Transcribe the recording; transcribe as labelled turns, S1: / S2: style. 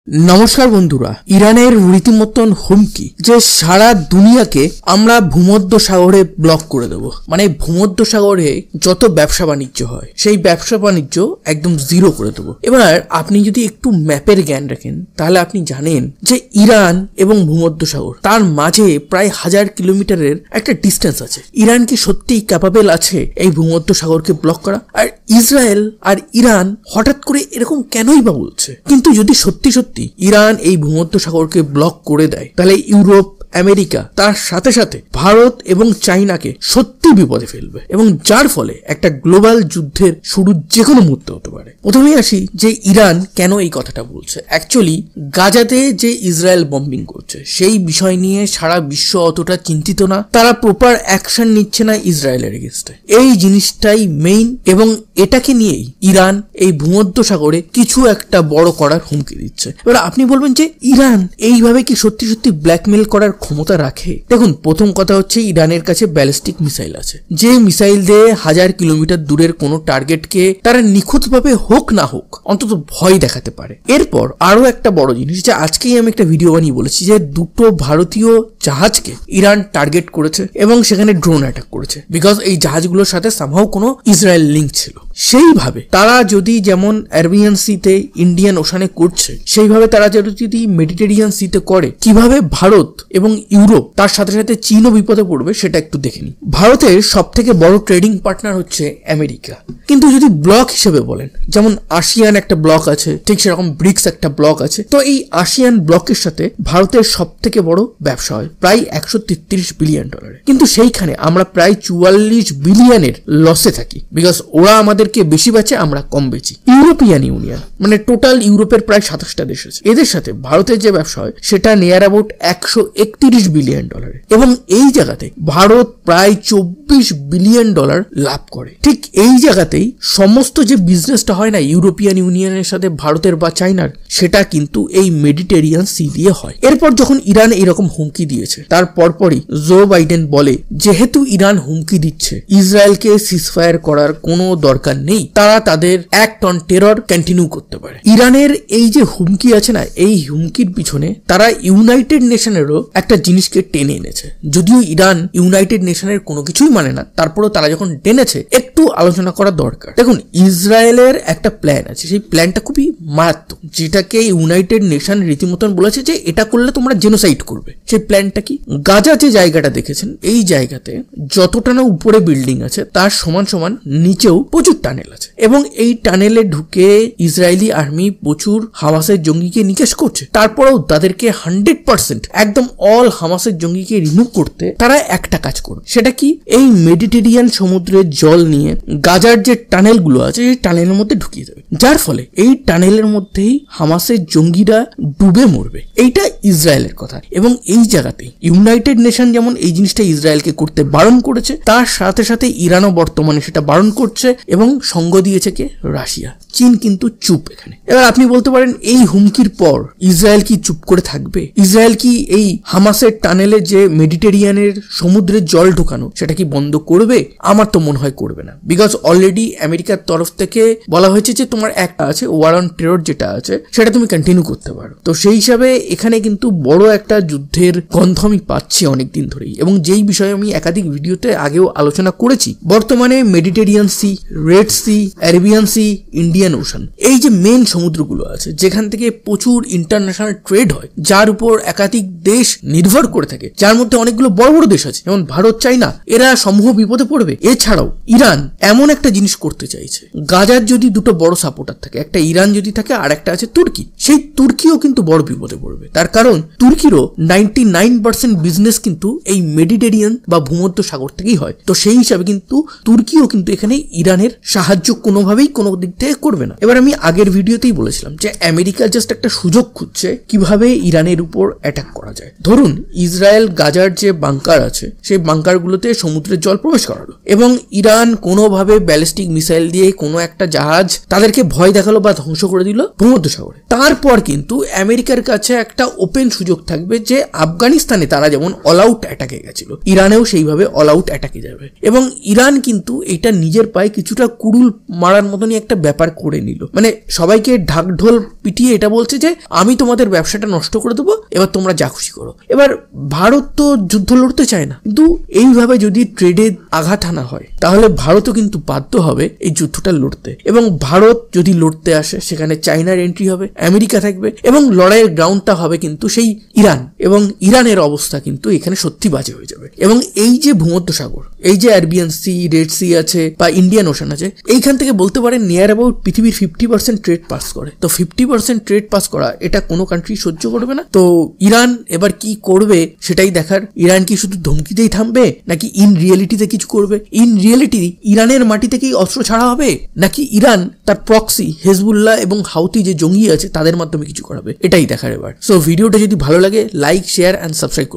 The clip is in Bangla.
S1: नमस्कार बंधुरा इरानेर रीतिमतन हुमकी जे सारा दुनियाके आमरा भूमध्य सागरे ब्लक करे देब माने भूमध्य सागरे যত ব্যবসা বাণিজ্য হয় সেই ব্যবসা বাণিজ্য একদম জিরো করে দেব। এবার আপনি যদি একটু ম্যাপের জ্ঞান রাখেন তাহলে আপনি জানেন যে ইরান এবং ভূমধ্য সাগর তার মাঝে প্রায় 1000 কিলোমিটারের একটা ডিস্টেন্স আছে। ইরান কি সত্যিই ক্যাপাবল আছে এই ভূমধ্য সাগরকে ব্লক করা? আর ইসরায়েল আর ইরান হঠাৎ করে এরকম কেনই বা বলছে? কিন্তু যদি সত্যি ইরান এই ভূমধ্য সাগরকে ব্লক করে দেয় তাহলে ইউরোপ আমেরিকা তার সাথে সাথে ভারত এবং চাইনাকে সত্যি বিপদে ফেলবে এবং যার ফলে একটা গ্লোবাল যুদ্ধের শুরু যে কোনো মুহূর্তে হতে পারে। প্রথমেই আসি যে ইরান কেন এই কথাটা বলছে। অ্যাকচুয়ালি গাজাতে যে ইসরায়েল বম্বিং করছে সেই বিষয় নিয়ে সারা বিশ্ব অতটা চিন্তিত না, তারা প্রপার অ্যাকশন নিচ্ছে না ইসরায়েলের এগেইনস্টে। এই জিনিসটাই মেইন এবং এটাকে নিয়েই ইরান এই ভূমধ্য সাগরে কিছু একটা বড় করার হুমকি দিচ্ছে। এবার আপনি বলবেন যে ইরান এইভাবে কি সত্যি ব্ল্যাকমেল করার ক্ষমতা রাখে? দেখুন, প্রথম কথা হচ্ছে ইরানের কাছে ব্যালিস্টিক মিসাইল আছে, যে মিসাইল দিয়ে 1000 কিলোমিটার দূরের কোনো টার্গেটকে তারা নিখুঁতভাবে হোক না হোক অন্তত ভয় দেখাতে পারে। এরপর আরো একটা বড় জিনিস, যে আজকেই আমি একটা ভিডিও বানিয়ে বলেছি যে দুটো ভারতীয় জাহাজকে ইরান টার্গেট করেছে এবং সেখানে ড্রোন অ্যাটাক করেছে, বিকজ এই জাহাজগুলোর সাথে সামহাও কোনো ইসরায়েল লিঙ্ক ছিল। সেইভাবে তারা যদি যেমন আরবিয়ান সিতে ইন্ডিয়ান ওশানে করছে সেইভাবে তারা যদি মেডিটেরিয়ান সিতে করে, কিভাবে ভারত এবং ইউরোপ তার সাথে সাথে চীনও বিপদে পড়বে সেটা একটু দেখে নি। ভারতের সব থেকে বড় ট্রেডিং পার্টনার হচ্ছে আমেরিকা, কিন্তু যদি ব্লক হিসেবে বলেন যেমন আসিয়ান একটা ব্লক আছে, ঠিক সেরকম ব্রিক্স একটা ব্লক আছে। তো এই আসিয়ান ব্লকের সাথে ভারতের সব থেকে বড় ব্যবসা হয় প্রায় $133 বিলিয়ন, কিন্তু সেইখানে আমরা প্রায় 44 বিলিয়নের লসে থাকি, বিকজ ওরা আমাদেরকে বেশি বেচে আমরা কম বেচি। ইউরোপিয়ান ইউনিয়ন মানে টোটাল ইউরোপের প্রায় 27টা দেশ আছে, এদের সাথে ভারতের যে ব্যবসা হয় সেটা নিয়ার অ্যাবাউট $131 বিলিয়ন, এবং এই জায়গাতে ভারত প্রায় $24 বিলিয়ন লাভ করে। ঠিক এই জায়গাতেই সমস্ত যে বিজনেসটা হয় না ইউরোপিয়ান ইউনিয়নের সাথে ভারতের বা চাইনার, সেটা কিন্তু এই মেডিটেরিয়ান সি দিয়ে হয়। এরপর যখন ইরান এরকম হুমকি দিয়েছে তার পরপরই জো বাইডেন বলে যেহেতু ইরান হুমকি দিচ্ছে ইসরায়েলকে সিজফায়ার করার কোনো দরকার নেই, তারা তাদের অ্যাক্ট অন টেরর কন্টিনিউ করতে পারে। ইরানের এই যে হুমকি আছে না, এই হুমকির পিছনে তারা ইউনাইটেড নেশনেরও একটা জিনিসকে টেনে এনেছে। যদিও ইরান ইউনাইটেড নেশনের কোনো কিছুই মানে না, তারপরেও তারা যখন টেনেছে একটু আলোচনা করা দরকার। দেখুন, ইসরায়েলের একটা প্ল্যান আছে, সেই প্ল্যানটা খুবই মারাত্মক, যেটাকে ইউনাইটেড নেশন রীতিমতন বলেছে যে এটা করলে তোমরা জেনোসাইড করবে। সেই প্ল্যানটা কি? গাজা যে জায়গাটা দেখেছেন এই জায়গাতে যতটা না উপরে বিল্ডিং আছে তার সমান সমান নিচেও প্রচুর টানেল আছে, এবং এই টানেলে ঢুকে ইসরায়েলি আর্মি প্রচুর হামাসের জঙ্গিকে নিকেশ করছে। তারপরেও তাদেরকে 100% একদম অল হামাসের জঙ্গিকে রিমুভ করতে তারা একটা কাজ করবে, সেটা কি? এই মেডিটেরিয়ান সমুদ্রের জল নিয়ে গাজার যে টানেল গুলো আছে সেই টানেলের মধ্যে ঢুকিয়ে দেবে, যার ফলে এই টানেলের মধ্যেই হামাসের জঙ্গিরা ডুবে মরবে। এইটা ইসরায়েলের কথা, এবং এই জায়গাতে ইউনাইটেড নেশন যেমন এই জিনিসটা ইসরায়েলকে করতে বারণ করেছে, তার সাথে সাথে ইরানও বর্তমানে সেটা বারণ করছে এবং সঙ্গ দিয়েছে কে? রাশিয়া। চীন কিন্তু চুপ এখানে। এবার আপনি বলতে পারেন এই হুমকির পর ইসরায়েল কি চুপ করে থাকবে? ইসরায়েল কি এই হামাসের টানেলে যে মেডিটেরিয়ানের সমুদ্রের জল ঢোকানো সেটা কি বন্ধ করবে? আমার তো মনে হয় করবে না, বিকজ অলরেডি আমেরিকার তরফ থেকে বলা হয়েছে যে তোমার একটা আছে ওয়ার অন টেরর যেটা আছে সেটা তুমি কন্টিনিউ করতে পারো। তো সেই হিসাবে এখানে কিন্তু বড় একটা যুদ্ধের গন্ধ আমি পাচ্ছি অনেকদিন ধরেই, এবং যেই বিষয়ে আমি একাধিক ভিডিওতে আগেও আলোচনা করেছি। বর্তমানে Mediterranean sea, red sea, Arabian sea, Indian ocean, এই যে মেন সমুদ্রগুলো আছে যেখান থেকে প্রচুর ইন্টারন্যাশনাল ট্রেড হয়, যার উপর একাধিক দেশ নির্ভর করে থাকে, যার মধ্যে অনেকগুলো বড় বড় দেশ আছে যেমন ভারত, চাইনা, এরা সমূহ বিপদে পড়বে। এছাড়াও ইরান এমন একটা জিনিস করতে চাইছে, গাজার যদি দুটো বড় সাপোর্টার থাকে, একটা ইরান যদি থাকে আর একটা আছে তুর্কি, সেই তুর্কিও কিন্তু বড় বিপদে পড়বে। তার কারণ তুর্কিরও 99% বিজনেস কিন্তু এই মেডিটেরিয়ান বা ভূমধ্য সাগর থেকেই হয়। তো সেই হিসাবে কিন্তু তুর্কিও কিন্তু এখানে ইরানের সাহায্য কোনোভাবেই কোনো দিক থেকে করবে না। এবার আমি আগের ভিডিওতেই বলেছিলাম যে আমেরিকা জাস্ট একটা সুযোগ খুঁজছে কিভাবে ইরানের উপর অ্যাটাক করা যায়। ধরুন ইসরায়েল গাজার যে বাংকার আছে সেই বাংকারগুলোতে সমুদ্রের জল প্রবেশ করালো, এবং ইরান কোনোভাবে ব্যালিস্টিক মিসাইল দিয়ে কোনো একটা জাহাজ তাদেরকে ভয় দেখালো বা ধ্বংস করে দিল ভূমধ্য সাগরে। তারপর কিন্তু আমেরিকার কাছে একটা ওপেন সুযোগ থাকবে যে আফগানিস্তান আফগানিস্তানে তারা যেমন অল আউট অ্যাটাকে গেছিল, ইরানেও সেইভাবে অল আউট অ্যাটাকে যাবে। এবং ইরান কিন্তু এটা নিজের পায়ে কিছুটা কুড়ুল মারার মতনই একটা ব্যাপার করে নিল, মানে সবাইকে ঢাকঢোল পিটিয়ে এটা বলছে যে আমি তোমাদের ব্যবসাটা নষ্ট করে দেবো, এবার তোমরা যা খুশি করো। এবার ভারত তো যুদ্ধ লড়তে চায় না, কিন্তু এইভাবে যদি ট্রেডে আঘাত আনা হয় তাহলে ভারতও কিন্তু বাধ্য হবে এই যুদ্ধটা লড়তে। এবং ভারত যদি লড়তে আসে সেখানে চায়নার এন্ট্রি হবে, আমেরিকা থাকবে, এবং লড়াইয়ের গ্রাউন্ডটা হবে কিন্তু সেই ইরান। এবং ইরানের অবস্থা কিন্তু এখানে সত্যি বাজে হয়ে যাবে। এবং এই যে ভূমধ্যসাগর, এই যে আরবিয়ান সি, রেড সি আছে বা ইন্ডিয়ান ওশান আছে, এইখান থেকে বলতে পারেন নিয়ার অ্যাবাউট পৃথিবীর 50% ট্রেড পাস করে। তো 50% ট্রেড পাস করা এটা কোনো কান্ট্রি সহ্য করবে না। তো ইরান এবার কি করবে সেটাই দেখার। ইরান কি শুধু ধমকিতেই থামবে, নাকি ইন রিয়েলিটিতে কিছু করবে? ইন রিয়েলিটি ইরানের মাটি থেকেই অস্ত্র ছাড়া হবে, নাকি ইরান তার প্রক্সি হেজবুল্লাহ এবং হাউতি যে জঙ্গি আছে তাদের মাধ্যমে কিছু করাবে? এটাই দেখার এবার। সো ভিডিওটা যদি ভালো লাগে লাইক, শেয়ার অ্যান্ড সাবস্ক্রাইব করুন।